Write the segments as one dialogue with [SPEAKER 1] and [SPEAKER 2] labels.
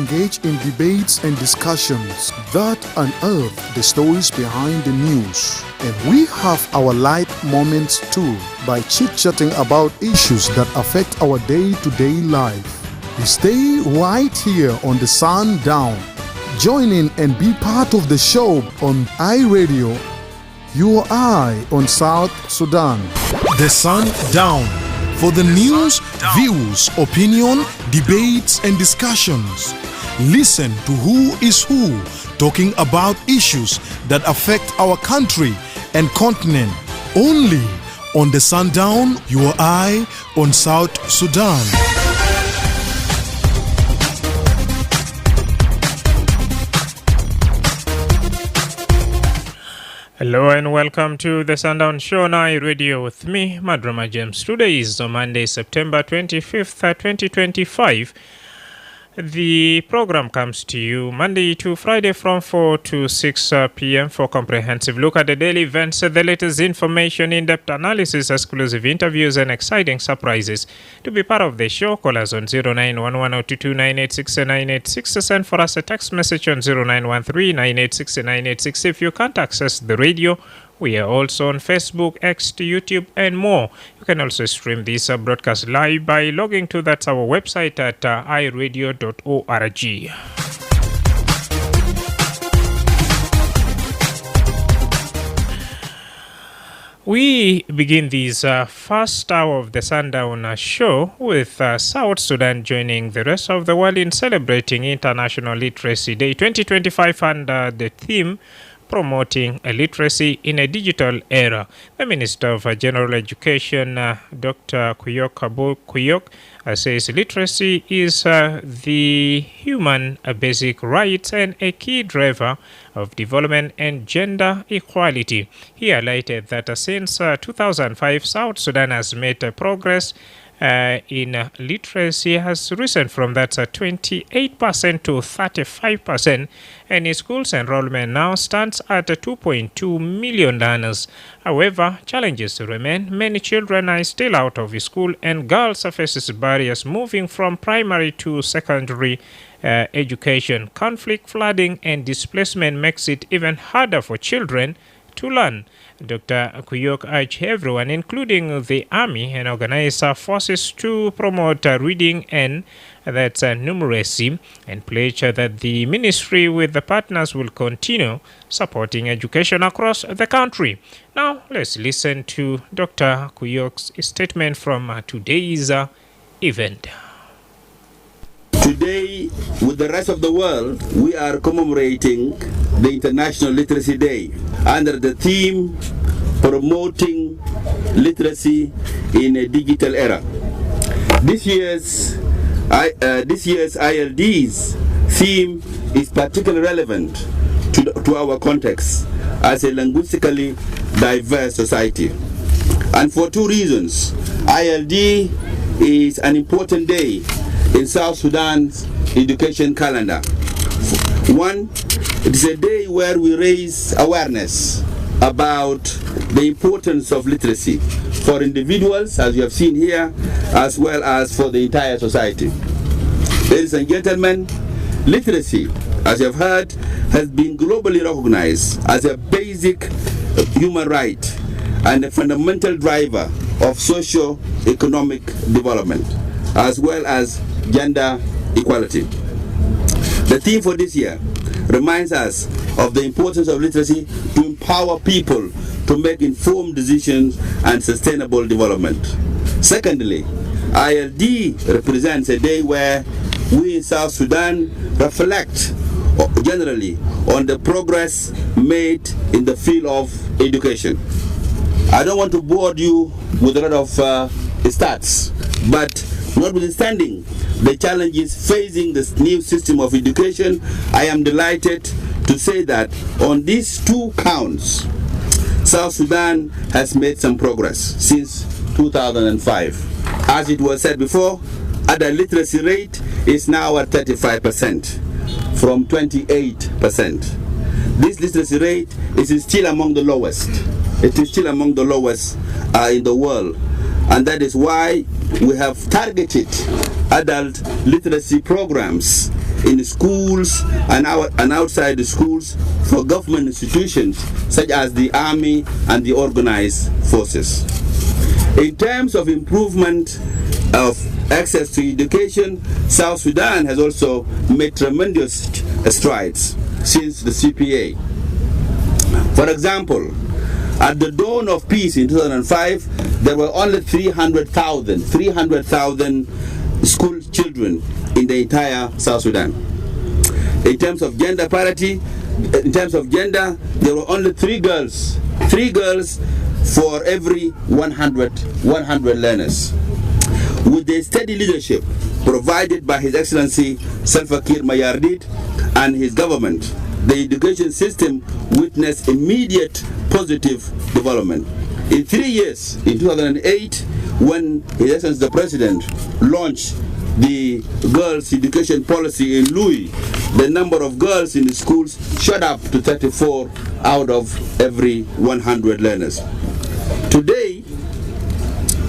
[SPEAKER 1] engage in debates and discussions that unearth the stories behind the news. And we have our light moments too by chit-chatting about issues that affect our day-to-day life. Stay right here on the Sundown. Join in and be part of the show on iRadio, your eye on South Sudan. The Sundown. For the news, views, opinion, debates, and discussions. Listen to Who is Who, talking about issues that affect our country and continent. Only on the Sundown, your eye on South Sudan.
[SPEAKER 2] Hello and welcome to the Sundown Show on iRadio with me, Madrama James. Today is Monday, September 25th, 2025. The program comes to you Monday to Friday from 4 to 6 p.m. for comprehensive look at the daily events, the latest information, in-depth analysis, exclusive interviews, and exciting surprises. To be part of the show, call us on 0911-022-986-986. Send for us a text message on 0913-986-986. If you can't access the radio, we are also on Facebook, X, YouTube, and more. You can also stream this broadcast live by logging to our website at iradio.org. We begin this first hour of the Sundown show with South Sudan joining the rest of the world in celebrating International Literacy Day 2025 under the theme Promoting Literacy in a Digital Era. The Minister of General Education, Dr. Kuyok, says literacy is the human basic right and a key driver of development and gender equality. He highlighted that since 2005, South Sudan has made progress in literacy has risen from that 28% to 35%, and in schools enrollment now stands at 2.2 million learners. However, challenges remain. Many children are still out of school, and girls faces barriers moving from primary to secondary education. Conflict, flooding, and displacement makes it even harder for children to learn. Dr. Kuyok urged everyone, including the army and organized forces, to promote reading and numeracy, and pledge that the ministry with the partners will continue supporting education across the country. Now, let's listen to Dr. Kuyok's statement from today's event.
[SPEAKER 3] Today, with the rest of the world, we are commemorating the International Literacy Day under the theme Promoting Literacy in a Digital Era. This year's ILD's theme is particularly relevant to our context as a linguistically diverse society. And for two reasons. ILD is an important day in South Sudan's education calendar. One, it is a day where we raise awareness about the importance of literacy for individuals, as you have seen here, as well as for the entire society. Ladies and gentlemen, literacy, as you have heard, has been globally recognized as a basic human right and a fundamental driver of socio-economic development, as well as gender equality. The theme for this year reminds us of the importance of literacy to empower people to make informed decisions and sustainable development. Secondly, ILD represents a day where we in South Sudan reflect generally on the progress made in the field of education. I don't want to bore you with a lot of stats, but notwithstanding the challenges facing this new system of education, I am delighted to say that on these two counts, South Sudan has made some progress since 2005. As it was said before, adult literacy rate is now at 35% from 28%. This literacy rate is still among the lowest. It is still among the lowest in the world. And that is why we have targeted adult literacy programs in schools and outside the schools for government institutions such as the army and the organized forces. In terms of improvement of access to education, South Sudan has also made tremendous strides since the CPA. For example, at the dawn of peace in 2005, there were only 300,000 school children in the entire South Sudan. In terms of gender parity, there were only 3 girls for every 100 learners. With the steady leadership provided by His Excellency Salva Kiir Mayardit and his government, the education system witnessed immediate positive development. In 3 years, in 2008, when His Excellency the President launched the girls' education policy in Louis, the number of girls in the schools shot up to 34 out of every 100 learners. Today,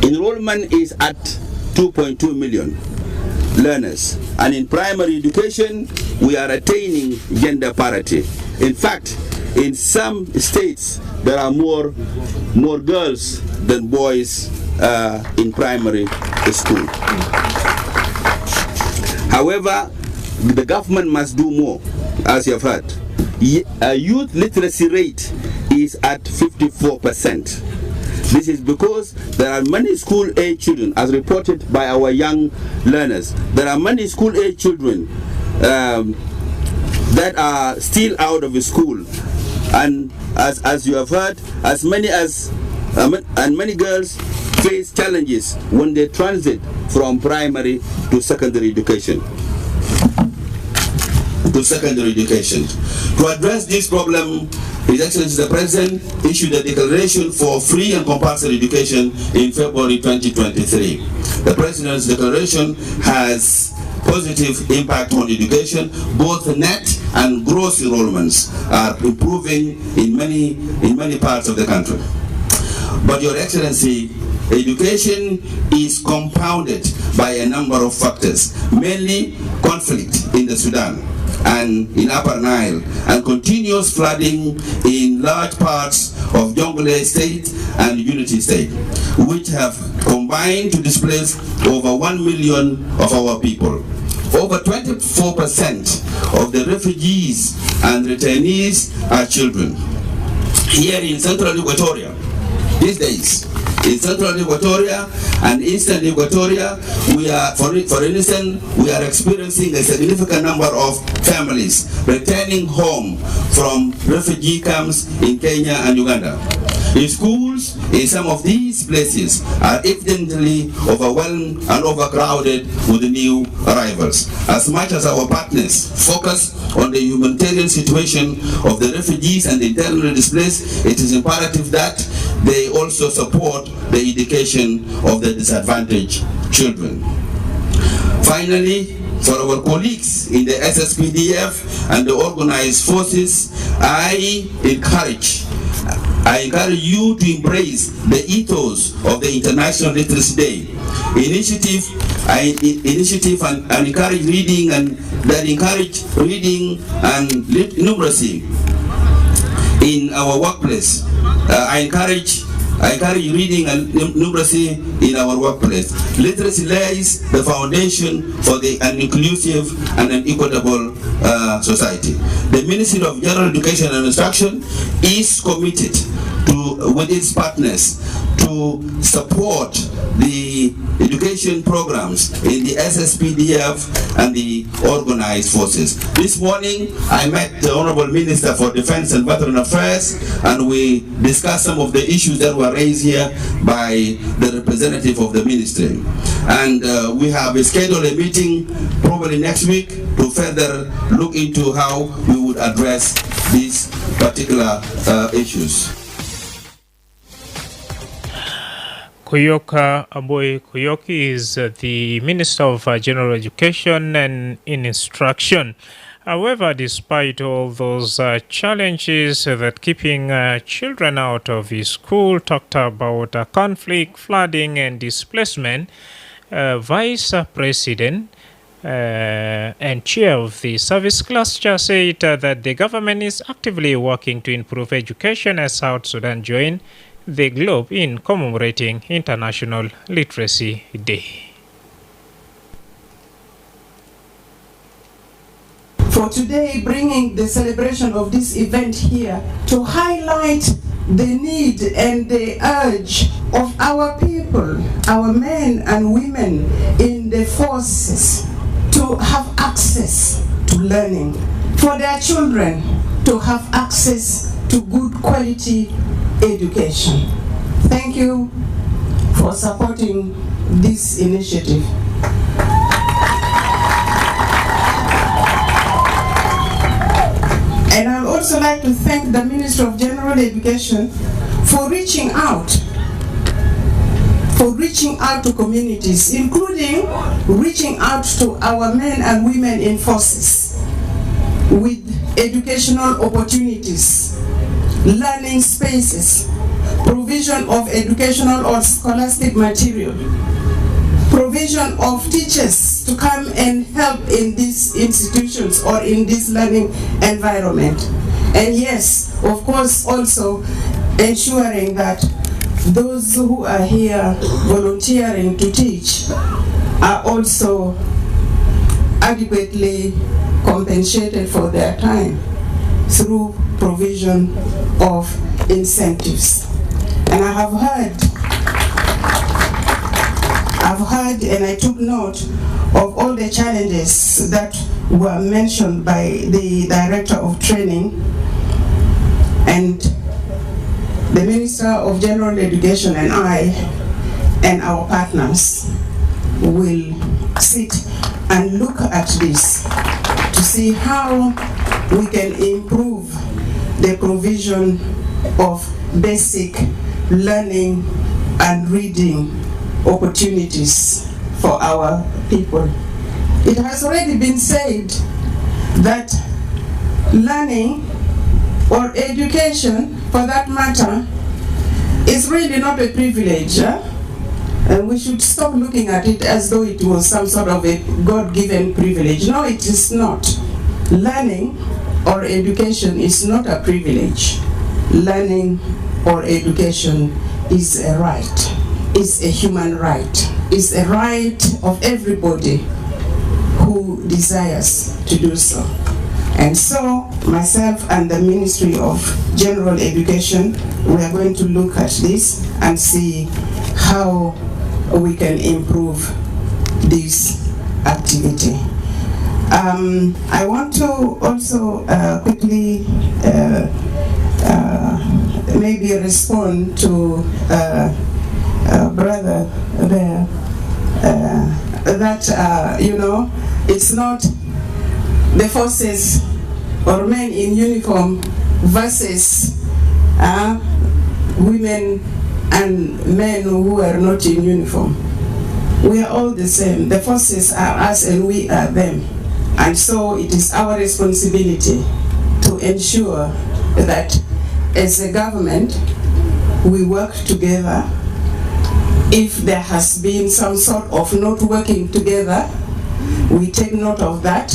[SPEAKER 3] enrollment is at 2.2 million learners, and in primary education we are attaining gender parity. In fact, in some states there are more girls than boys in primary school. However, the government must do more, as you have heard. Youth literacy rate is at 54%. This is because there are many school-age children, as reported by our young learners. There are many school-age children that are still out of school, and as you have heard, many girls face challenges when they transit from primary to secondary education. To address this problem, His Excellency the President issued a declaration for free and compulsory education in February 2023. The President's declaration has positive impact on education. Both net and gross enrollments are improving in many parts of the country. But Your Excellency, education is compounded by a number of factors, mainly conflict in the Sudan and in Upper Nile, and continuous flooding in large parts of Jonglei State and Unity State, which have combined to displace over 1 million of our people. Over 24% of the refugees and returnees are children. Here in Central Equatoria, these days, in Central Equatoria and Eastern Equatoria, we are, for instance, we are experiencing a significant number of families returning home from refugee camps in Kenya and Uganda. The schools in some of these places are evidently overwhelmed and overcrowded with the new arrivals. As much as our partners focus on the humanitarian situation of the refugees and the internally displaced, it is imperative that they also support the education of the disadvantaged children. Finally, for our colleagues in the SSPDF and the organized forces, I encourage you to embrace the ethos of the International Literacy Day initiative and encourage reading and numeracy in our workplace. I encourage reading and numeracy in our workplace. Literacy lays the foundation for an inclusive and an equitable society. The Ministry of General Education and Instruction is committed with its partners to support the education programs in the SSPDF and the organized forces. This morning, I met the Honorable Minister for Defense and Veteran Affairs, and we discussed some of the issues that were raised here by the representative of the ministry. And we have scheduled a meeting probably next week to further look into how we would address these particular issues.
[SPEAKER 2] Kuyoka Aboy Kuyoki is the Minister of General Education and Instruction. However, despite all those challenges that keeping children out of school, talked about conflict, flooding and displacement, Vice President and chair of the service cluster said that the government is actively working to improve education as South Sudan join the globe in commemorating International Literacy Day.
[SPEAKER 4] For today, bringing the celebration of this event here to highlight the need and the urge of our people, our men and women in the forces, to have access to learning, for their children to have access to good quality education. Thank you for supporting this initiative. And I would also like to thank the Ministry of General Education for reaching out to communities, including reaching out to our men and women in forces with educational opportunities, learning spaces, provision of educational or scholastic material, provision of teachers to come and help in these institutions or in this learning environment. And yes, of course, also ensuring that those who are here volunteering to teach are also adequately compensated for their time through provision of incentives. And I have heard and I took note of all the challenges that were mentioned by the Director of Training, and the Minister of General Education and I and our partners will sit and look at this to see how we can improve the provision of basic learning and reading opportunities for our people. It has already been said that learning or education, for that matter, is really not a privilege. And we should stop looking at it as though it was some sort of a God-given privilege. No, it is not. Learning or education is not a privilege. Learning or education is a right. It's a human right. It's a right of everybody who desires to do so. And so, myself and the Ministry of General Education, we are going to look at this and see how we can improve this activity. I want to also quickly maybe respond to brother there, that you know, it's not the forces or men in uniform versus women and men who are not in uniform. We are all the same. The forces are us and we are them. And so it is our responsibility to ensure that as a government we work together. If there has been some sort of not working together, we take note of that.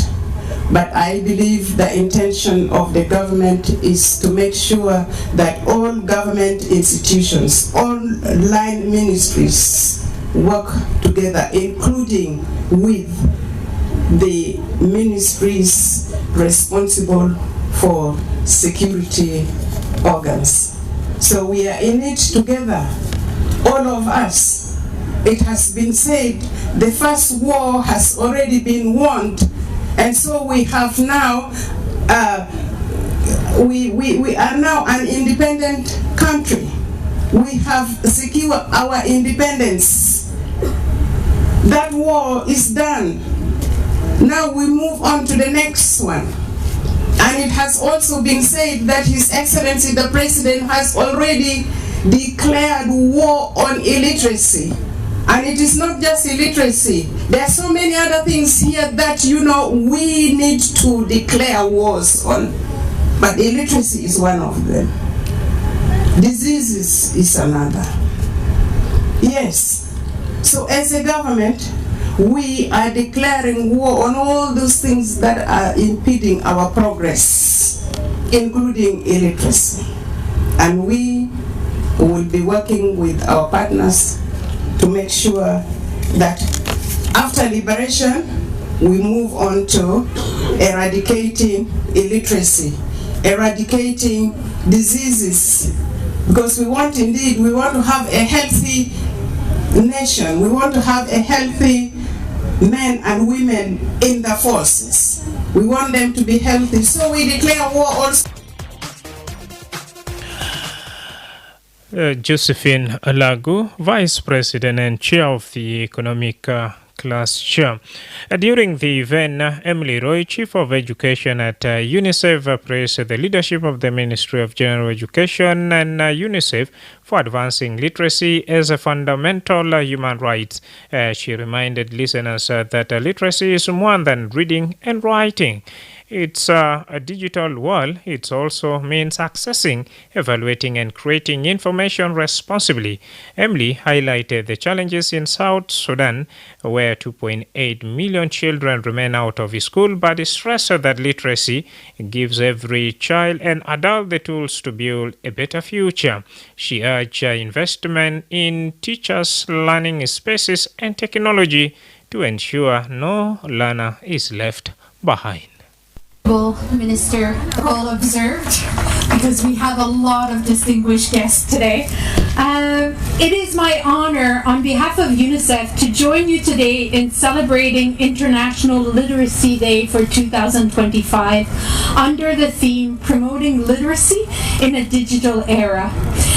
[SPEAKER 4] But I believe the intention of the government is to make sure that all government institutions, all line ministries work together, including with the ministries responsible for security organs. So we are in it together, all of us. It has been said the first war has already been won, and so we have now, we are now an independent country. We have secured our independence. That war is done. Now we move on to the next one. And it has also been said that His Excellency the President has already declared war on illiteracy. And it is not just illiteracy. There are so many other things here that, you know, we need to declare wars on. But illiteracy is one of them. Diseases is another. Yes. So as a government, we are declaring war on all those things that are impeding our progress, including illiteracy. And we will be working with our partners to make sure that after liberation, we move on to eradicating illiteracy, eradicating diseases, because we want to have a healthy nation. We want to have a healthy men and women in the forces. We want them to be healthy, so we declare war also.
[SPEAKER 2] Josephine Lagu, Vice President and Chair of the Economic Class Chair. During the event, Emily Roy, Chief of Education at UNICEF, praised the leadership of the Ministry of General Education and UNICEF for advancing literacy as a fundamental human right. She reminded listeners that literacy is more than reading and writing. It's a digital world. It also means accessing, evaluating, and creating information responsibly. Emily highlighted the challenges in South Sudan, where 2.8 million children remain out of school, but stressed that literacy gives every child and adult the tools to build a better future. She urged investment in teachers, learning spaces, and technology to ensure no learner is left behind.
[SPEAKER 5] Minister, well observed, because we have a lot of distinguished guests today. It is my honor on behalf of UNICEF to join you today in celebrating International Literacy Day for 2025 under the theme Promoting Literacy in a Digital Era.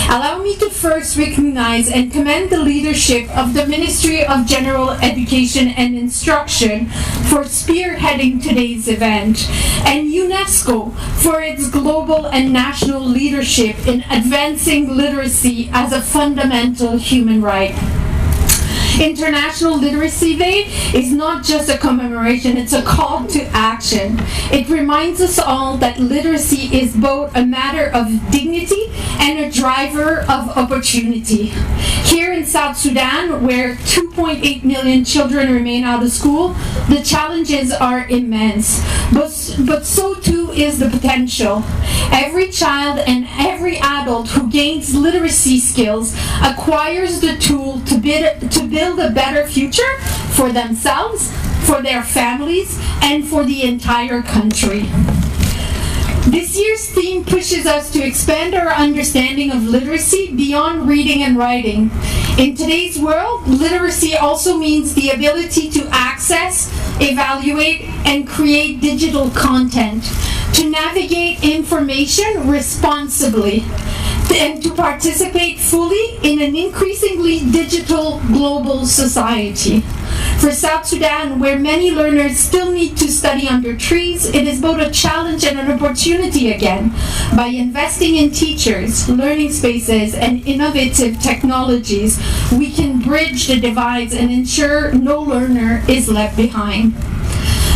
[SPEAKER 5] Allow me to first recognize and commend the leadership of the Ministry of General Education and Instruction for spearheading today's event, and UNESCO for its global and national leadership in advancing literacy as a fundamental human right. International Literacy Day is not just a commemoration, it's a call to action. It reminds us all that literacy is both a matter of dignity and a driver of opportunity. Here in South Sudan, where 2.8 million children remain out of school, the challenges are immense, but so too is the potential. Every child and every adult who gains literacy skills acquires the tool to build a better future for themselves, for their families, and for the entire country. This year's theme pushes us to expand our understanding of literacy beyond reading and writing. In today's world, literacy also means the ability to access, evaluate, and create digital content, to navigate information responsibly, and to participate fully in an increasingly digital global society. For South Sudan, where many learners still need to study under trees, it is both a challenge and an opportunity again. By investing in teachers, learning spaces, and innovative technologies, we can bridge the divides and ensure no learner is left behind.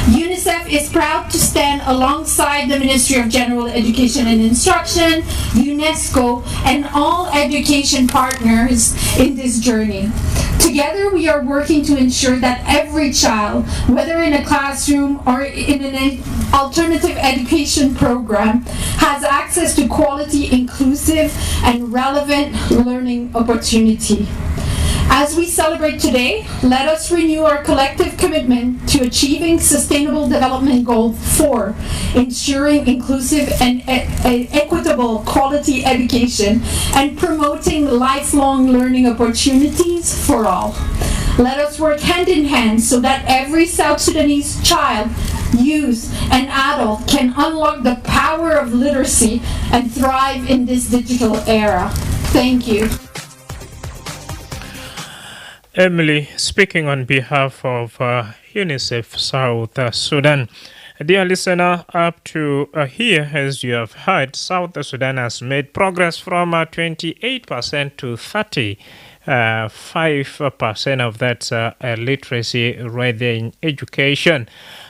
[SPEAKER 5] UNICEF is proud to stand alongside the Ministry of General Education and Instruction, UNESCO, and all education partners in this journey. Together, we are working to ensure that every child, whether in a classroom or in an alternative education program, has access to quality, inclusive, and relevant learning opportunity. As we celebrate today, let us renew our collective commitment to achieving Sustainable Development Goal 4, ensuring inclusive and equitable quality education and promoting lifelong learning opportunities for all. Let us work hand in hand so that every South Sudanese child, youth, and adult can unlock the power of literacy and thrive in this digital era. Thank you.
[SPEAKER 2] Emily, speaking on behalf of UNICEF South Sudan. Dear listener, up to here, as you have heard, South Sudan has made progress from 28% to 35% of that literacy rate in education.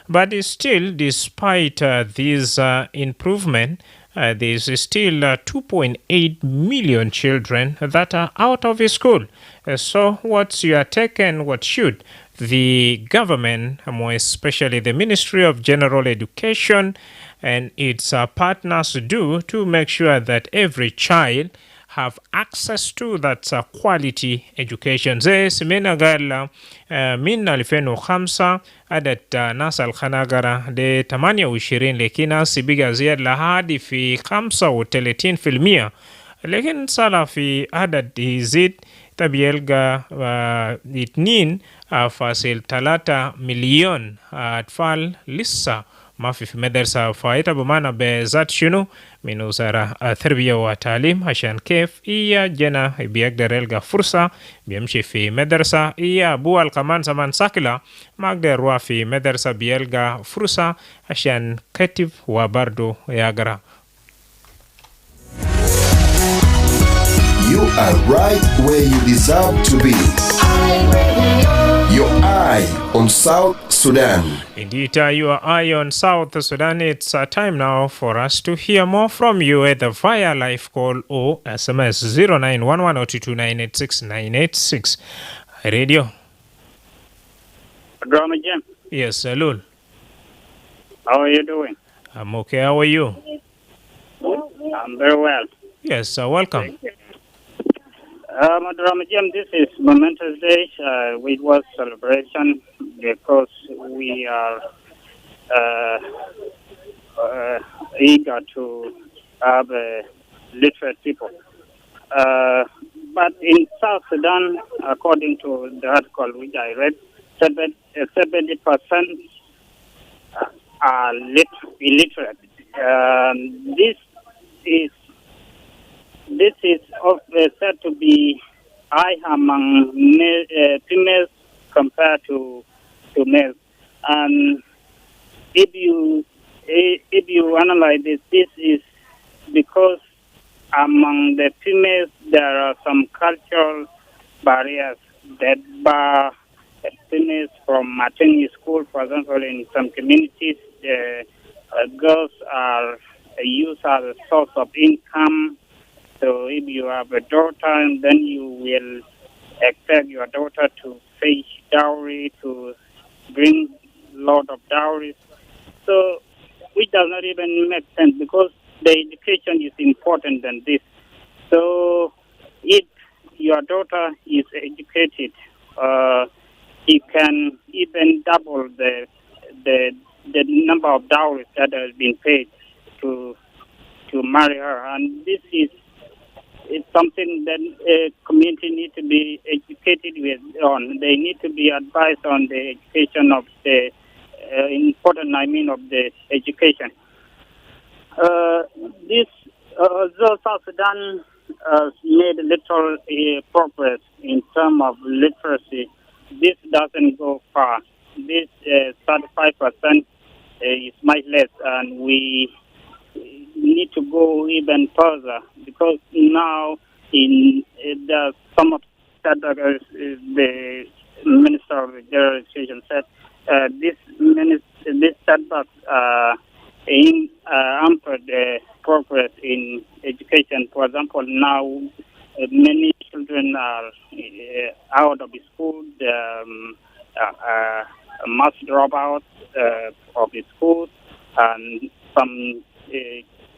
[SPEAKER 2] But still, despite this improvement, there is still 2.8 million children that are out of school. So what's your take and what should the government, more especially the Ministry of General Education and its partners do to make sure that every child have access to that quality education. زي سمينا قال من 2005 عدد ناس الخناقرة دي 28 لكن بقى زيادة لهذه في 35%. لكن صار في عدد يزيد تبيلقى 2.3 مليون أطفال لسه ما في مدرسة فايتة بمعنى بذات شنو من وزارة التربية والتعليم عشان كيف إيا جنا بيقدر يلقى فرصة بيمشي في مدرسة إيا أبوه كمان زمان ساكلة ما قدر يروح في مدرسة بيلقى فرصة عشان كتب وبرضو يقرأ.
[SPEAKER 6] You are right where you deserve to be. Your eye on South Sudan.
[SPEAKER 2] Indeed, your eye on South Sudan. It's time now for us to hear more from you either via live call or SMS 0911-022-986-986. Radio.
[SPEAKER 7] Madrama Jim,
[SPEAKER 2] Yes, Lul.
[SPEAKER 7] how are you doing?
[SPEAKER 2] I'm okay. How are you?
[SPEAKER 7] I'm very well.
[SPEAKER 2] Yes, welcome.
[SPEAKER 7] Madrama Jim, this is momentous day. We was celebration because we are eager to have literate people. But in South Sudan, according to the article which I read, 70% are illiterate. This is said to be high among females compared to males. And if you analyze this is because among the females there are some cultural barriers that bar females from attending school. For example, in some communities, girls are used as a source of income. So if you have a daughter, then you will expect your daughter to fetch dowry, to bring lot of dowries. So which does not even make sense because the education is important than this. So if your daughter is educated, you can even double the number of dowries that has been paid to marry her, and this is something that a community needs to be educated on. They need to be advised on the education of the of the education. Although South Sudan made little progress in terms of literacy, this doesn't go far. This 35% is much less, and we need to go even further because now some of that the Minister of General Education said this setbacks hampered progress in education. For example, now many children are out of school, mass dropouts of the schools, and some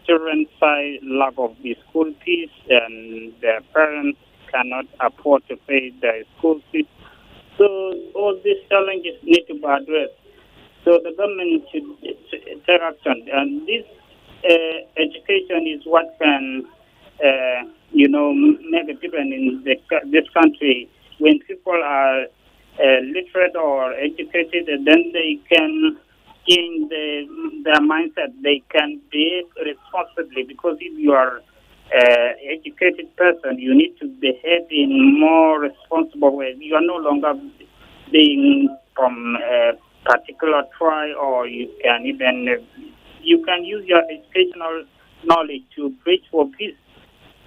[SPEAKER 7] children say lack of the school fees, and their parents cannot afford to pay their school fees. So all these challenges need to be addressed. So the government should take action, and this education is what can, make a difference in this country. When people are literate or educated, then they can change their mindset. They can behave responsibly, because if you are educated person, you need to behave in more responsible way. You are no longer being from a particular tribe, or you can even you can use your educational knowledge to preach for peace.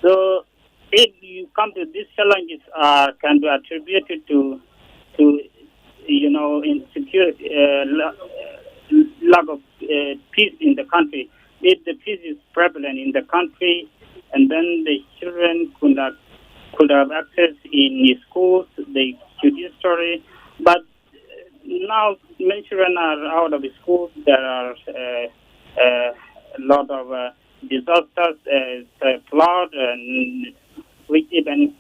[SPEAKER 7] So if you come to these challenges, can be attributed to insecurity, lack of peace in the country. If the peace is prevalent in the country, and then the children could have access in schools, the judiciary. But now many children are out of school. There are a lot of disasters, flood, and which even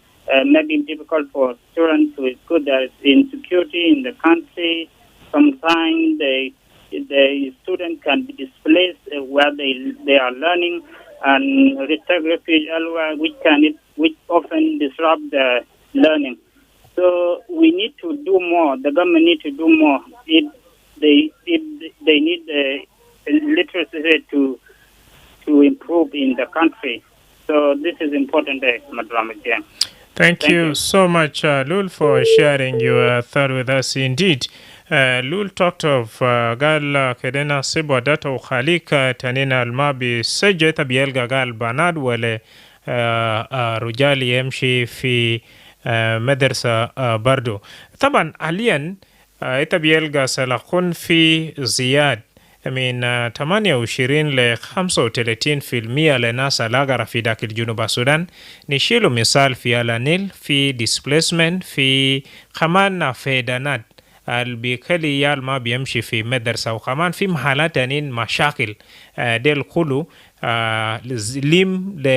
[SPEAKER 7] may be difficult for students to school. There is insecurity in the country. Sometimes the student can be displaced where they are learning and take refuge elsewhere, which often disrupt the learning. So we need to do more. The government need to do more. They need the literacy to improve in the country. So this is important, Madrama.
[SPEAKER 2] Thank you so much, Lul, for sharing your thought with us. Indeed, Lul talked of gal kedena sibo data ukhalika tanina almabi sejeta bielga gal banad wale rujali yamshi fi مدرسة برضو. طبعا حاليا بيلقى سلاخون في زياد من 28 ل 35% لناس لاغرة في داخل جنوب السودان. نشيلو مثال في النيل، في displacement، في كمان فيدانات البيكلي يال ما بيمشي في مدرسة، وكمان في محلات تانين مشاكل ديل كله لم ل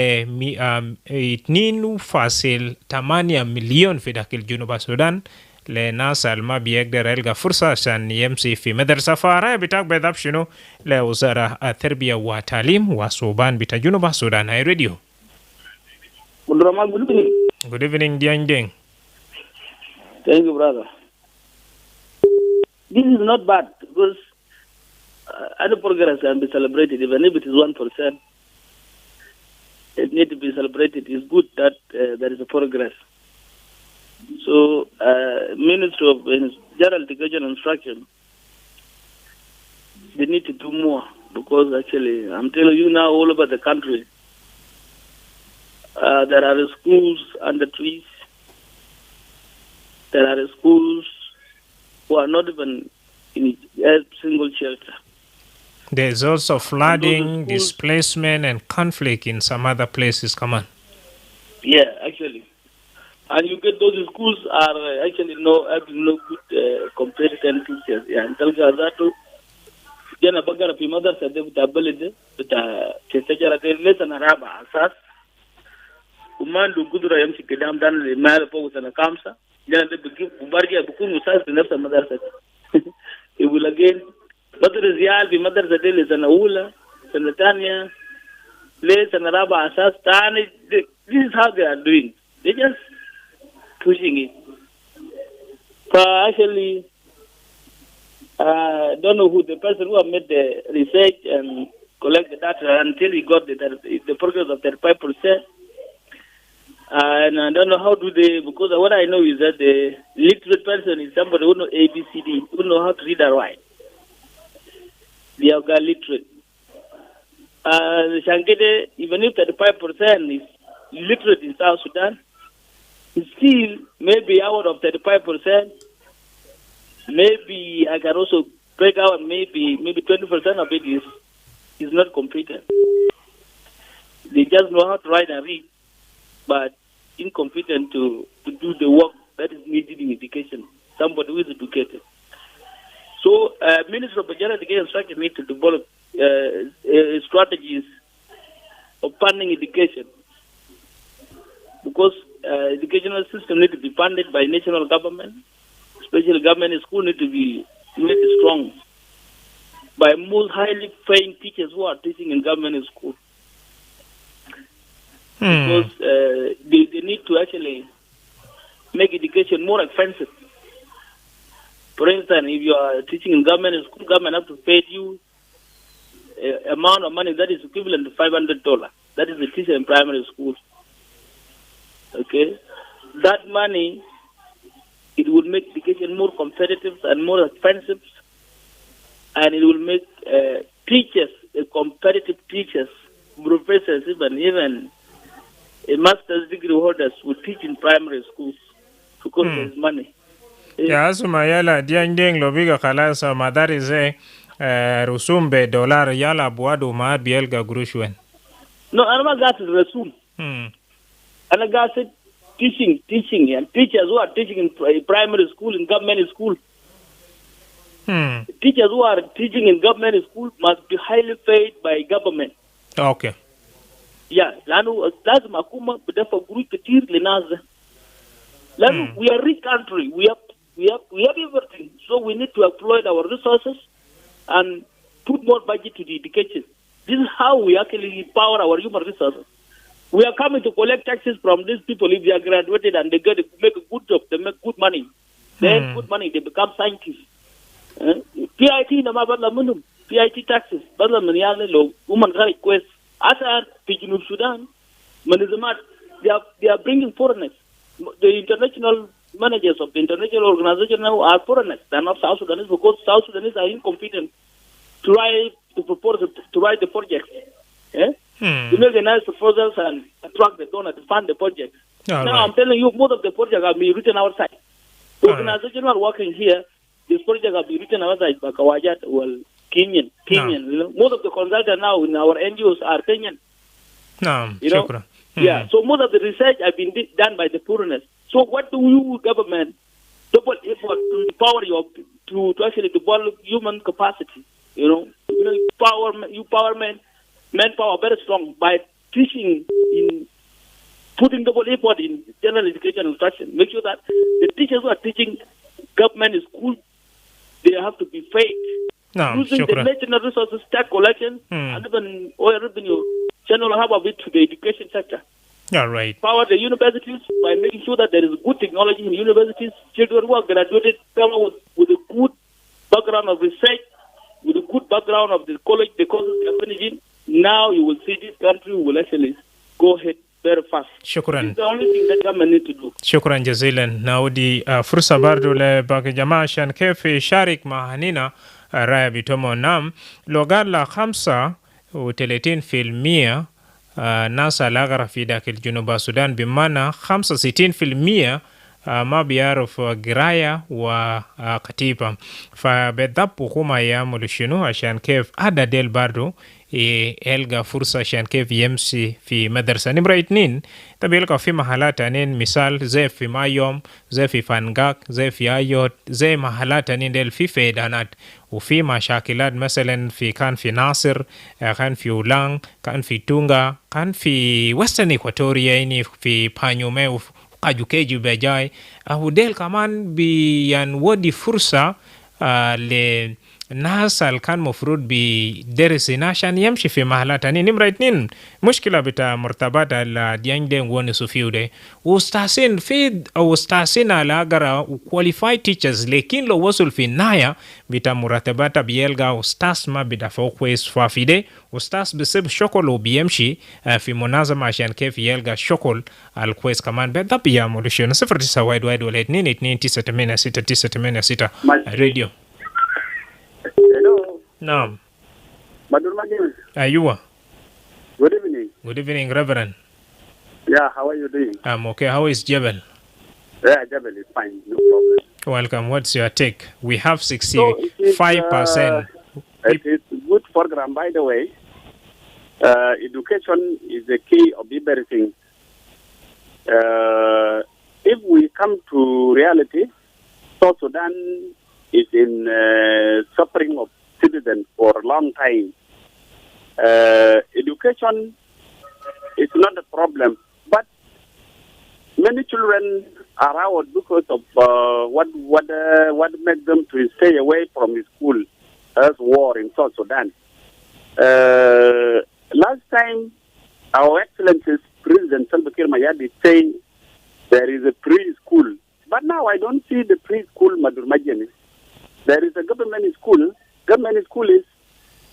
[SPEAKER 2] 2.8 مليون في داخل جنوب السودان لناس ما بيقدر يلقى فرصة عشان يمشي في مدرسة. فرأي بتاعك بيضاف شنو لوزارة التربية والتعليم وصوبان بتاع جنوب السودان؟ هاي راديو. Good evening, Diang Deng.
[SPEAKER 8] Thank you, brother. This is not bad because any progress can be celebrated, even if it is 1%. It needs to be celebrated. It's good that there is a progress. So, Ministry of General Education and Instruction, they need to do more because actually, I'm telling you now, all over the country, there are schools under trees. There are schools who are not even in a single shelter.
[SPEAKER 2] There's also flooding, displacement, and conflict in some other places. Come on.
[SPEAKER 8] Yeah, actually. And you get those schools are actually having no good competent teachers. Yeah, and tell you that too. Jana bagara pi mother said with ability with a chesajara lesson araba asas. Umandu gudura yam sikidam dan le mal po usana kamsa. Jana de bigi ubarja buku musas binafsa mother said. It will again مدرسة زيال في مدرسة دي سنة أولى سنة ثانية ليه سنة رابعة أساس ثاني. This is how they are doing. They just pushing it. So actually, don't know who the person who have made the research and collect the data until he got the progress of 35%. And I don't know how do they, because what I know is that the literate person is somebody who know ABCD, who know how to read and write. They are literate. Shankede, even if 35% is literate in South Sudan, still maybe out of 35%, maybe I can also break out maybe 20% of it is not competent. They just know how to write and read, but incompetent to do the work that is needed in education. Somebody who is educated. So, Minister of General Education and Instruction need to develop strategies of funding education, because educational system need to be funded by national government, especially government school need to be made strong by most highly trained teachers who are teaching in government school. Because they need to actually make education more expensive. For instance, if you are teaching in government school, government have to pay you amount of money that is equivalent to $500. That is the teacher in primary school. Okay, that money, it will make education more competitive and more expensive, and it will make teachers, competitive teachers, professors, even a master's degree holders will teach in primary schools because there is money.
[SPEAKER 2] Ya asuma yala diang lobiga kalasa madari ze rusumbe dollar yala buado maad bielga grushwen.
[SPEAKER 8] No, anama gas is resum. Anama gas teaching and teachers who are teaching in primary school, in government school. Teachers who are teaching in government schools must be highly paid by government.
[SPEAKER 2] Okay.
[SPEAKER 8] Yeah, لأنه لازم أكون بدفع قروض كتير لناس. لأنه we are a rich country. We have everything. So we need to exploit our resources and put more budget to the education. This is how we actually empower our human resources. We are coming to collect taxes from these people. If they are graduated and they make a good job, they make good money. Then good money, they become scientists. PIT nama badla munum. PIT taxes badla maniyale lo woman gari quest. Asa pijinu Sudan, manizamat they are bringing foreigners. The international managers of the international organization now are foreigners. They are not South Sudanese because South Sudanese are incompetent to write the projects. To make the nice proposals and attract the donor to fund the project. Now I'm telling you, most of the projects have been written outside. The organization are working here. This project have been written outside by Kawajat, well, Kenyan. You know, most of the consultants now in our NGOs are Kenyan. You know? Yeah. So most of the research have been done by the foreigners. So what do you government double effort to empower to actually develop human capacity? You know, empowerment, manpower very strong by teaching in putting double effort in general education instruction. Make sure that the teachers who are teaching government school, they have to be paid. Using the national resources, tax collection, and even oil revenue, channel half of it to the education sector.
[SPEAKER 2] All right.
[SPEAKER 8] Power the universities by making sure that there is good technology in universities. Children who are graduated come out with a good background of research, with a good background of the college, the courses they are finishing. Now you will see this country will actually go ahead very fast.
[SPEAKER 2] Shukran.
[SPEAKER 8] It's the only thing that government need to do.
[SPEAKER 2] شكرا جزيلا. نودي فرصة برضو لباقي جماعة عشان كيف يشارك معنا رأي بتومو نام. لو قال 35% ناس الأغرى في داخل جنوب السودان بمعنى 65% ما بيعرف قراية وكتيبة. فبالضبط هما يعملوا شنو عشان كيف هذا ديل برضو يلقى فرصة عشان كيف يمشي في مدرسة. نمرة 2 طب يلقى في محلات تانين مثال زي في مايوم، زي في فانغاك، زي في ايوت، زي محلات تانين ديل في فيدانات وفي مشاكلات مثلا كان في ناصر، كان في اولان، كان في تونغا، كان في وستن إكواتوريا يعني في بانيومي وكاجوكيجي بجاي. وديل كمان بينودي فرصة الناس اللي كان مفروض بيدرسين عشان يمشي في محلات تانية. نمرة 2 مشكلة بتاع مرتبات الديان دين ونسو فيو دي وستاسين في أو ستاسين على أجرا qualified teachers لكن لو وصل في النهاية بتاع مرتبات بيلغا وستاس ما بدفعوا كويس فافيدي وستاس بسبب شغل وبيمشي في منظمة عشان كيف يلغا شغل الكويس كمان بدا بيعملوا شنو 0911 راديو.
[SPEAKER 9] Hello.
[SPEAKER 2] Naam.
[SPEAKER 9] Madrama.
[SPEAKER 2] Ayuwa.
[SPEAKER 9] Good evening.
[SPEAKER 2] Good evening, Reverend.
[SPEAKER 9] Yeah, how are you doing?
[SPEAKER 2] I'm okay. How is Jebel?
[SPEAKER 9] Yeah, Jebel is fine. No problem.
[SPEAKER 2] Welcome. What's your take? We have 65%.
[SPEAKER 9] It's a good program, by the way. Education is the key of everything. If we come to reality, South Sudan is in suffering of citizens for a long time. Education is not a problem, but many children are out because of what makes them to stay away from school as war in South Sudan. Last time, our Excellency President Salva Kiir Mayadi saying there is a preschool, but now I don't see the preschool, Madurmajani. There is a government school. Government school is,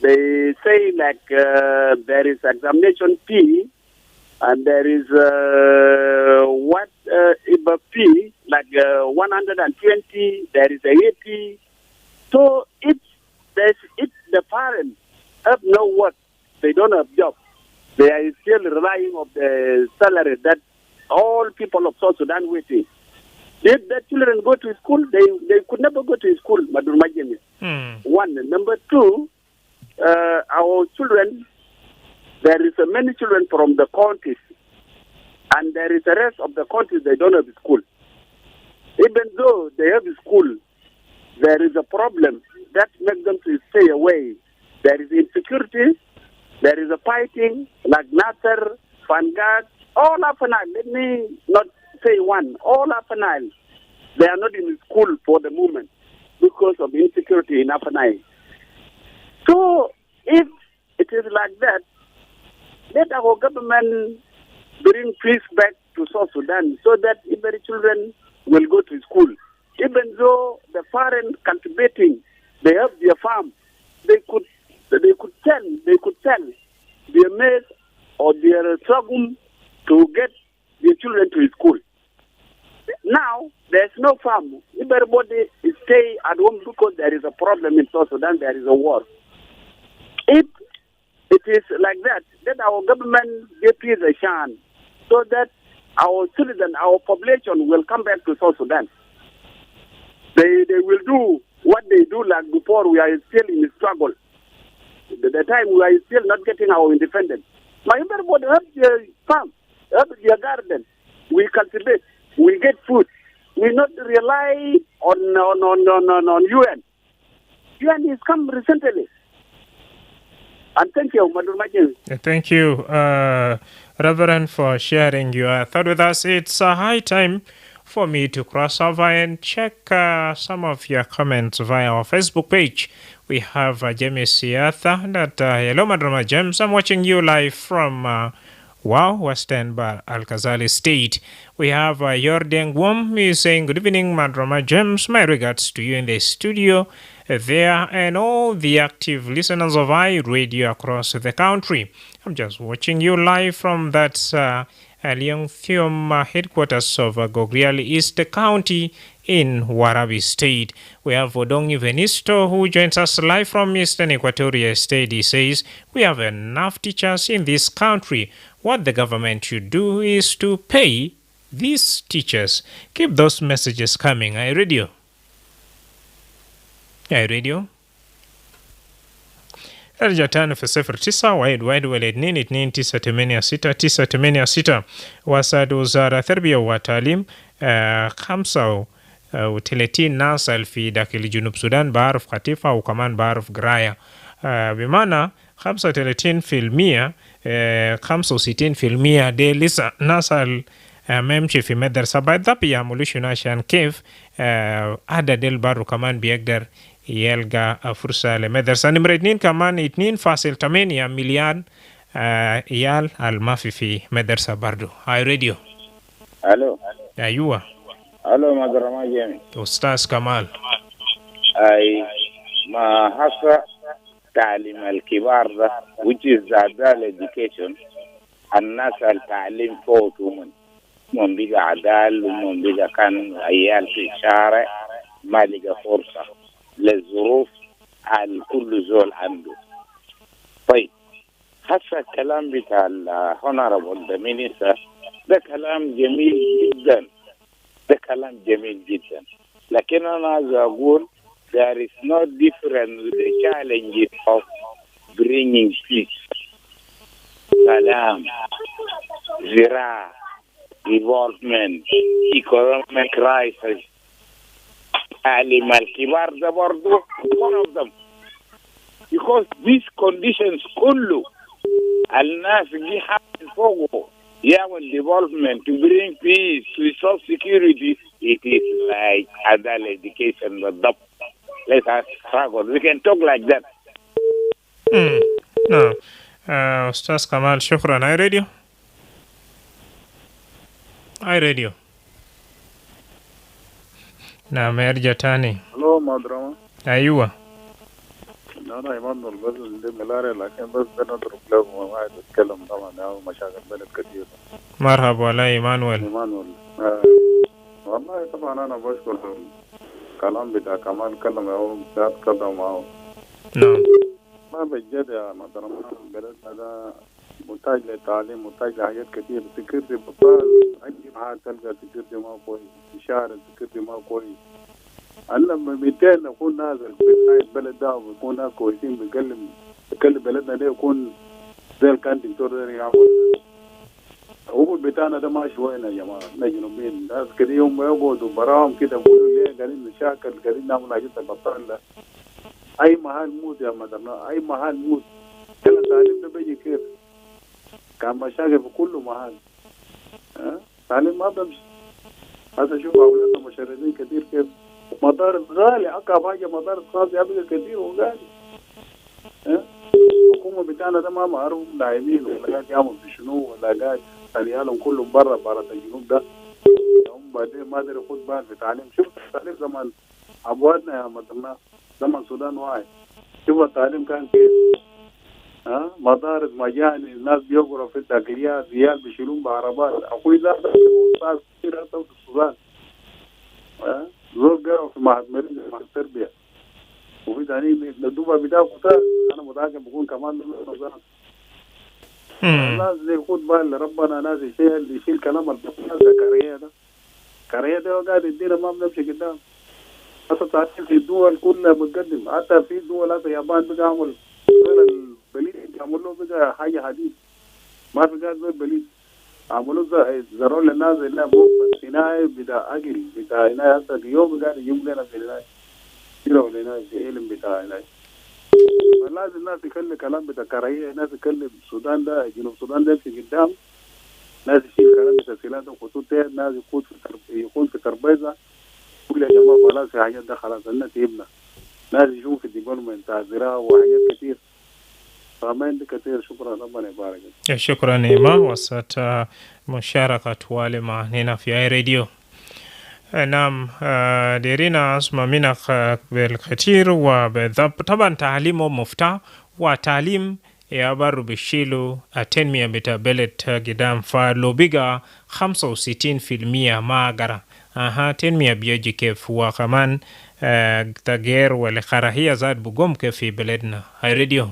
[SPEAKER 9] they say like there is examination fee and there is IBA fee like 120. There is 80. So if the parents have no work, they don't have job. They are still relying on the salary that all people of South Sudan waiting. If the children go to school, they could never go to school, Madurmajemi. One. Number 2, our children, there is many children from the counties, and there is the rest of the counties, they don't have school. Even though they have school, there is a problem that makes them to stay away. There is insecurity, there is a fighting, like Nasser, Fangad, all Upper Nile. Let me not say one, all Upper Nile. They are not in school for the moment because of insecurity in Upper Nile. So if it is like that, let our government bring peace back to South Sudan so that every children will go to school. Even though the foreign cultivating, they have their farm, they could sell their maize or their sorghum to get their children to school. Now there's no farm. Everybody is stay at home because there is a problem in South Sudan. There is a war. If it is like that, let our government give peace a chance so that our citizens, our population will come back to South Sudan. They will do what they do like before. We are still in the struggle. The time we are still not getting our independence. My everybody have their farm, have their garden. We cultivate, we get food. We not rely on UN. UN is come recently. And thank you, Madrama.
[SPEAKER 2] Thank you, Reverend, for sharing your thought with us. It's a high time for me to cross over and check some of your comments via our Facebook page. We have James Siatha that, hello, Madrama James. I'm watching you live from Western Bar, Al-Khazali State. We have Yordeng Wom is saying, good evening, Madrama James. My regards to you in the studio there and all the active listeners of iRadio across the country. I'm just watching you live from that Leongthium headquarters of Gogrial East County in Warabi State. We have Odongi Venisto who joins us live from Eastern Equatoria State. He says, we have enough teachers in this country. What the government should do is to pay these teachers. Keep those messages coming. iRadio. Darja tano fi 09 واحد wale 229 وساد وزارة التربية والتعليم 35 ناصل في داخل جنوب السودان بعرف خطيفة وكمان بعرف قراية بمعنى 35% 65% دي لسه ناصل ممشي في مدرسة بعد ده بيعملوا شنو عشان كيف عدد البارو كمان بيقدر يلقى فرصة لمدرسة. نمرة 2 كمان 2.8 مليار عيال المافي في مدرسة برضو. هاي راديو.
[SPEAKER 10] الو.
[SPEAKER 2] ايوه.
[SPEAKER 10] الو مدرما جيمي.
[SPEAKER 2] استاذ كمال.
[SPEAKER 10] اي ما حصل تعليم الكبار ده which is adult education. الناس التعليم فوتهم من بيجا عدال ومن بيجا كان عيال في الشارع ما لقى فرصة للظروف على كل زول عنده. طيب هسه الكلام بتاع الهونربل ذا مينيستر ده كلام جميل جدا، ده كلام جميل جدا، لكن انا عايز اقول there is no difference with the challenges of bringing peace. سلام، زراعة، development, economic crisis. تعليم الكبار ده برضو one of them because these conditions كله الناس دي حاجة فوقه يعمل development to bring peace to solve security. It is like adult education بالضبط. Let us struggle. We can talk like that.
[SPEAKER 2] No. أستاذ كمال شكرا. اي راديو نعم يرجع تاني.
[SPEAKER 11] الو مدرما.
[SPEAKER 2] ايوه
[SPEAKER 11] انا ايمان بس دي ملاري لكن بس بنضرب له ما اتكلم طبعا او مشاكل بلد كثير.
[SPEAKER 2] مرحبا ولا ايمانويل.
[SPEAKER 11] والله طبعا انا بشكر الكلام بتاع كمال كلم او ساعات كلم معه.
[SPEAKER 2] نعم
[SPEAKER 11] ما بجد يا مدرما بلدنا ده محتاج للتعليم، محتاج لحاجات كثير. سكرتي بطال، اي محل تلقى سكرتي ما كويس، الشارع سكرتي ما كويس. انا 200 نكون نازل في البلد ده وبيكون ناس كويسين بيكلم بلدنا ده يكون زي كان دكتور ده يعمل. هو بتاعنا ده ماشي وين يا جماعه؟ احنا جنوبيين ناس كده يوم يقعدوا براهم كده بيقولوا ليه قاعدين نشاكل قاعدين نعمل حاجات بطال ده. اي محل موت يا مدرنا اي محل موت كان تعليم ده بيجي كيف كان مشاكل في كل محل تعليم ما بمشي هذا شوف اولادنا مشردين كثير كيف مدارس غالي اقرب حاجه مدارس خاصه يبقى كثير وغالي الحكومه بتاعنا ده ما معروف لاعبين ولا قاعد يعمل في شنو ولا قاعد ريالهم كلهم برا الجنوب ده هم بعدين ما قدروا ياخذوا بال في التعليم. شوف التعليم زمان ابواتنا يا مدرنا زمن السودان واعي شوف التعليم كان كيف مدارس مجاني الناس بيقروا في الداخليات ريال بيشيلون بعربات اخوي ده استاذ كثير في السودان زول قرأوا في معهد مريض معهد التربيه وفي ثاني الدوبه بدايه قتال انا متاكد بكون كمان من النظام الناس زي خد بال ربنا ناس يشيل كلام البطاقه كاريه ده قاعد يدينا ما بنمشي قدام. هسه تعرف في الدول كلها متقدم حتى في دول هسه اليابان بقى عمل غير البليد عمل له بقى حاجه حديث ما في قاعد زي البليد عملوا زرعوا للناس اللي فوق الصناعي بتاع اكل بتاع هنا هسه اليوم قاعد يجيب لنا في هنا يجيبوا لنا في علم بتاع هنا. فلازم الناس تكلم كلام بتاع كراهيه الناس تكلم السودان ده جنوب السودان ده في قدام ناس يشيل كلام بتاع سلات وخطوط ناس يكون في ترابيزه كل يا جماعه خلاص في حاجات ده خلاص الناس يبنى ناس يشوف في ديفلوبمنت زراعه وحاجات كثير فما عندي كثير. شكرا ربنا يبارك.
[SPEAKER 2] شكرا نيما وسط مشاركة والي معنا في اي راديو. نعم ديرينا اسمع منك بالكثير وبالضبط طبعا تعليمه مفتاح وتعليم يعبر بشيلو التنمية بتاع بلد قدام فلو بقى 65% ما قرأ تنمية بيجي كيف وكمان تغيير والكراهية زاد بقوم كيف في بلدنا. هاي راديو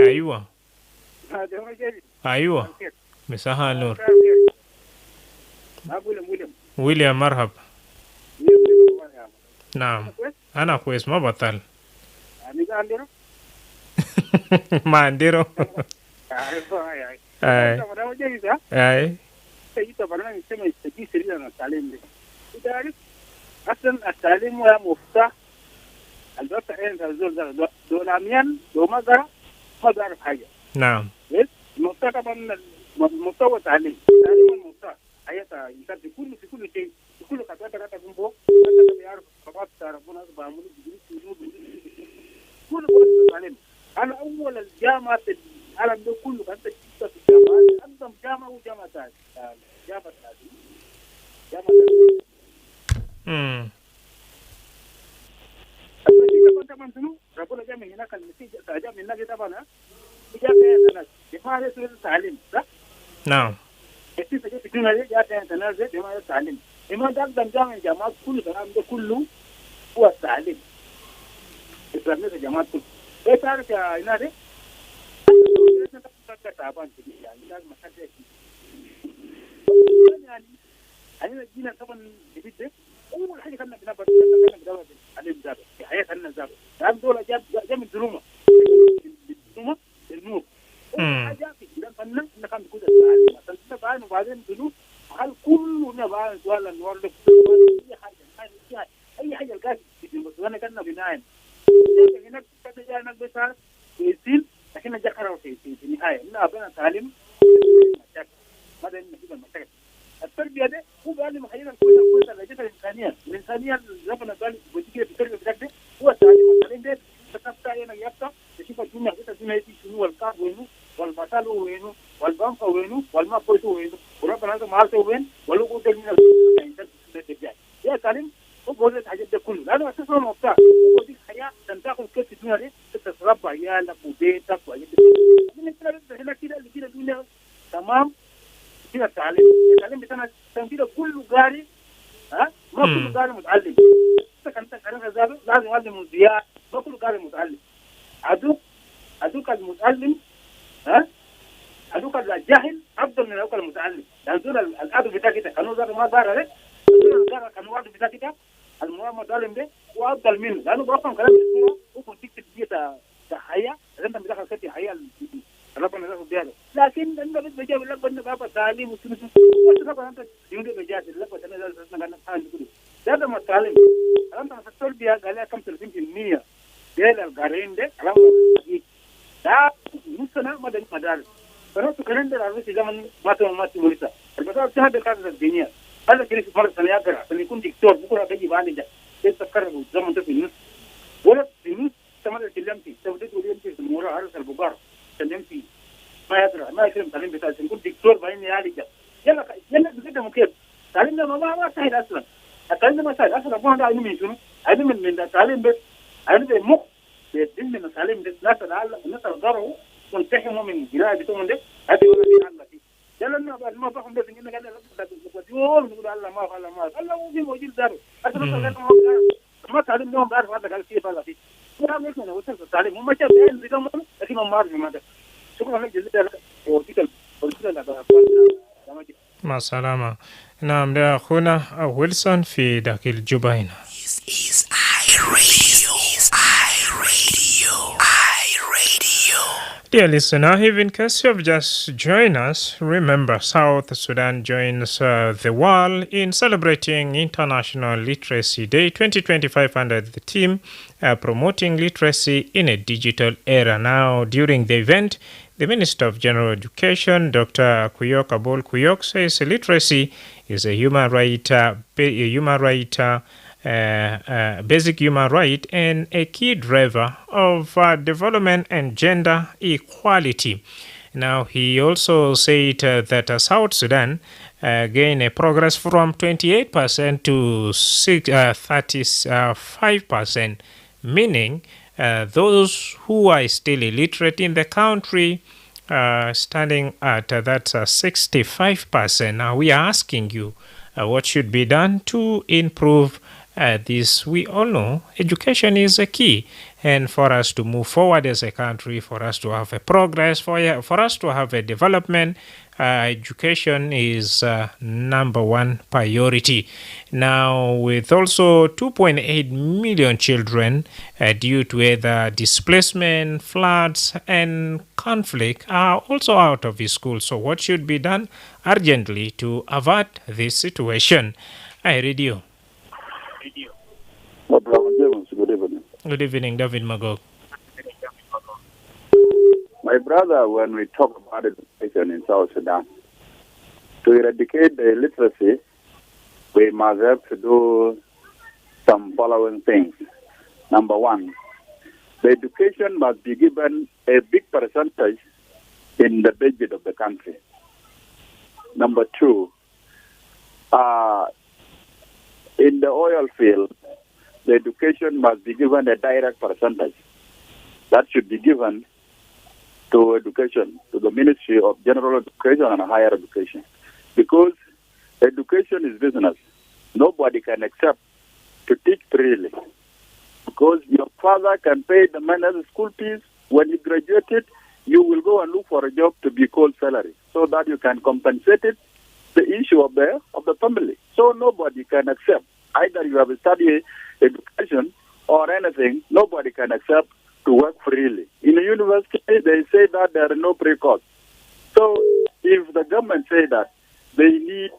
[SPEAKER 2] ايوه ايوه مساء النور. ويليام مرحب. نعم انا كويس ما بطل ما عنديرو اي
[SPEAKER 7] اصلا التعليم هو مفتاح البحث عن زول دولاميان لو ما قرأ ما بيعرف حاجه.
[SPEAKER 2] نعم
[SPEAKER 7] المفتاح طبعا مستوى التعليم المفتاح حياتها انسان في كل شيء في كل خطوات راتب بو انت بيعرف خطوات ربنا بعمله كل التعليم. انا اول الجامعه في العالم ده كله كانت في الجامعات اقدم جامعه وجامعه جامعه طبعا شنو ربنا جاء من هناك النتيجه جاء من هناك طبعا جاء هناك جماعه التعليم صح؟
[SPEAKER 2] نعم
[SPEAKER 7] النتيجه جاء في الدنيا جاء تنازل جماعه التعليم اما ده اقدم جامعه الجامعات كل الكلام ده كله هو التعليم اسلاميه الجامعات كله. ايه تعرف يا نادي؟ تعبان يعني لازم اخلي يعني انا جينا طبعا جديد اول حاجه كنا بنبدا عليهم زاد في حياتنا زاد لان دول جاب من ظلمه النور حاجه في الفن ان كان بيكون التعليم عشان تبعين وبعدين ظلوم هل كلنا بقى ولا النور ده اي حاجه الكاتب بس انا كنا بنايم هناك كده هناك بس يصير لكن جا قرار في النهايه ان ابنا تعليم مشاكل هذا نجيب المشاكل. التربيه ده هو بيعلم حياتنا كويسه الاجهزه الانسانيه ربنا قال ودي كده في التربيه بتاعتك هو التعليم ده تفتح هنا يفتح تشوف الدنيا دي شنو الكاب وينه والبطال وينه والبنك وينه والماء كويس وينه وربنا هذا مالته وين ولو قلت من يا تعليم هو بقول الحاجات ده كله لانه اساسا مفتاح هو دي الحياه عشان تاخذ كيف الدنيا دي تتربى عيالك وبيتك وعيالك هنا كده اللي كده الدنيا تمام كده. التعليم بتاعنا كان كده كله قاري ما كله قاري متعلم. كان تعرف هذا لازم يعلم زياد ما كله قاري متعلم. عدوك المتعلم عدوك الجاهل افضل من عدوك المتعلم لان دول الادب بتاعك كانوا زاد ما قاري عليك كانوا واحد بتاعك المتعلم ده وافضل منه لانه بفهم كلام الصوره ممكن تكتب فيها تحيه انت بتدخل كتب حياه ربنا ياخذ بيها لكن انت بس بجاوب لك بابا تعليم وسنه انت يوم بجاز لك انا لازم انا
[SPEAKER 12] karende alamu da musana madan madar kana to karende da rusi zaman mata mulita albata ta hada ka da duniya Allah kiri fara sana gara sani kun diktor bukura da gibani da sai sakar zaman ta finu wala finu sama da kilamti saboda dole ne su mura har salbugar kilamti ma ya gara ma kirim talim bita sun kun diktor bayin ya riga yana da muke talim da ma sai da aslan a talim da ma sai aslan ba da ilimi sunu ilimi min da talim be ilimi mu be din min talim da nasa da Allah nasa garo kun tahimu min jira bi to mun de hadi wala di Allah jalan na ba ma fa hum da ngin ga da ko diol mu da Allah ma fa Allah mu bi mo jil daru aslan ka ma talim da ba da ga ci fa la fi ya me ne wata talim mu ma ta be diga mu aki ma mar ma da شكرا لك جزيلا وتلك
[SPEAKER 2] مع السلامة. نعم ده أخونا ويلسون في داخل جبين. Dear listener, if in case you have just joined us, remember South Sudan joins the world in celebrating International Literacy Day 2025 under the theme Promoting Literacy in a Digital Era. Now, during the event, the Minister of General Education, Dr. Kuyok Abol Kuyok, says literacy is a human right, basic human right and a key driver of development and gender equality. Now, he also said that South Sudan gained a progress from 28% to 35%, meaning those who are still illiterate in the country standing at that's 65%. Now, we are asking you what should be done to improve this. We all know education is a key, and for us to move forward as a country, for us to have a progress, for us to have a development, education is number one priority. Now, with also 2.8 million children due to either displacement, floods, and conflict are also out of school. So what should be done urgently to avert this situation? I read you. Good evening, David Magog.
[SPEAKER 11] My brother, when we talk about education in South Sudan, to eradicate the illiteracy, we must have to do some following things. Number one, the education must be given a big percentage in the budget of the country. Number two, in the oil field, the education must be given a direct percentage. That should be given to education, to the Ministry of General Education and Higher Education. Because education is business. Nobody can accept to teach freely. Because your father can pay the man as a school fees. When you graduated, you will go and look for a job to be called salary so that you can compensate it, the issue of the family. So nobody can accept. Either you have studied education or anything, nobody can accept to work freely. In a university, they say that there are no pre-course. So if the government say that they need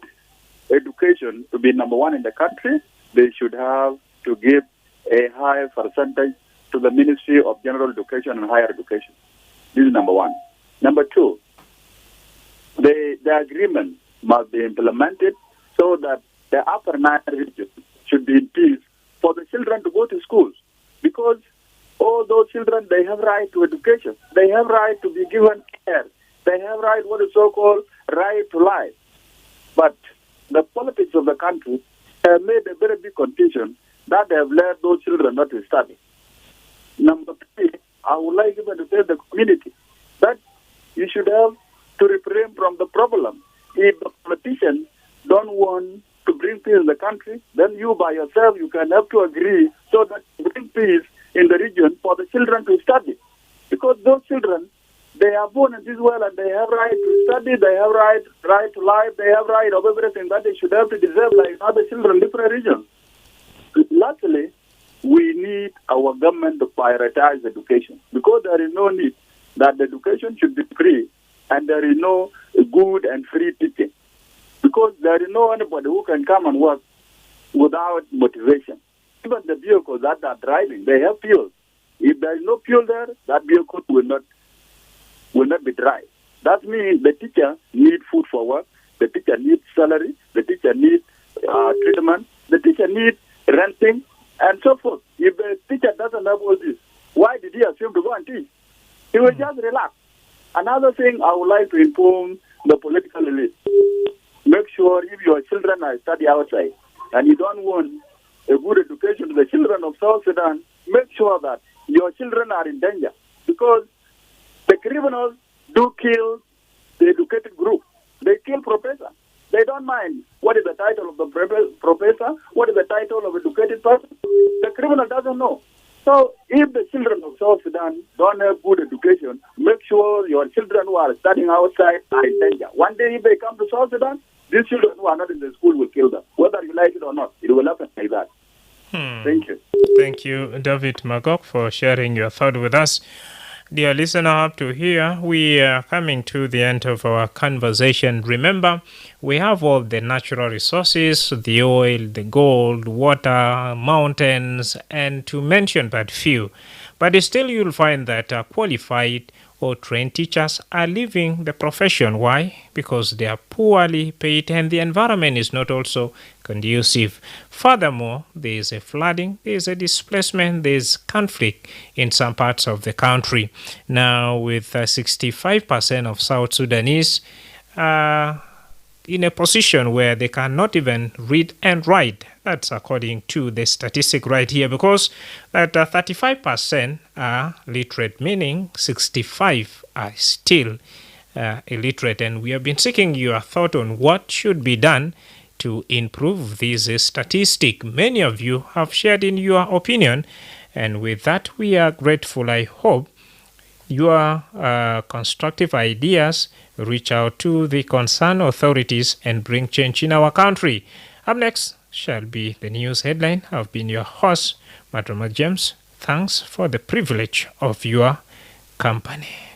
[SPEAKER 11] education to be number one in the country, they should have to give a high percentage to the Ministry of General Education and Higher Education. This is number one. Number two, the agreement must be implemented so that the upper Nile region should be in peace for the children to go to schools. Because all those children, they have right to education. They have right to be given care. They have right, what is so-called right to life. But the politics of the country have made a very big confusion that they have led those children not to study. Number three, I would like even to tell the community that you should have to refrain from the problem. If the politicians don't want to bring peace in the country, then you by yourself, you can have to agree so that you bring peace in the region for the children to study. Because those children, they are born in this world and they have right to study, they have right to life, they have right of everything that they should have to deserve like other children in different regions. Lastly, we need our government to prioritize education because there is no need that the education should be free and there is no good and free teaching. Because there is no anybody who can come and work without motivation. Even the vehicles that are driving, they have fuel.
[SPEAKER 9] If there is no fuel there, that vehicle will not be dry. That means the teacher needs food for work, the teacher needs salary, the teacher needs treatment, the teacher needs renting, and so forth. If the teacher doesn't have all this, why did he assume to go and teach? He will just relax. Another thing I would like to inform the political elite. Make sure if your children are studying outside and you don't want a good education to the children of South Sudan, make sure that your children are in danger. Because the criminals do kill the educated group. They kill professors. They don't mind what is the title of the professor, what is the title of educated person. The criminal doesn't know. So if the children of South Sudan don't have good education, make sure your children who are studying outside are in danger. One day if they come to South Sudan, these children who are not in the school will kill them. Whether you like it or not, it will happen like that. Thank you.
[SPEAKER 2] Thank you, David Magog, for sharing your thought with us. Dear listener, up to here, we are coming to the end of our conversation. Remember, we have all the natural resources, the oil, the gold, water, mountains, and to mention but few. But still you'll find that qualified or trained teachers are leaving the profession. Why? Because they are poorly paid and the environment is not also conducive. Furthermore, there is a flooding, there is a displacement, there is conflict in some parts of the country. Now, with 65% of South Sudanese in a position where they cannot even read and write. That's according to the statistic right here, because that 35% are literate, meaning 65 are still illiterate. And we have been seeking your thought on what should be done to improve this statistic. Many of you have shared in your opinion, and with that we are grateful. I hope your constructive ideas reach out to the concerned authorities and bring change in our country. Up next shall be the news headline. I've been your host, Madrama James. Thanks for the privilege of your company.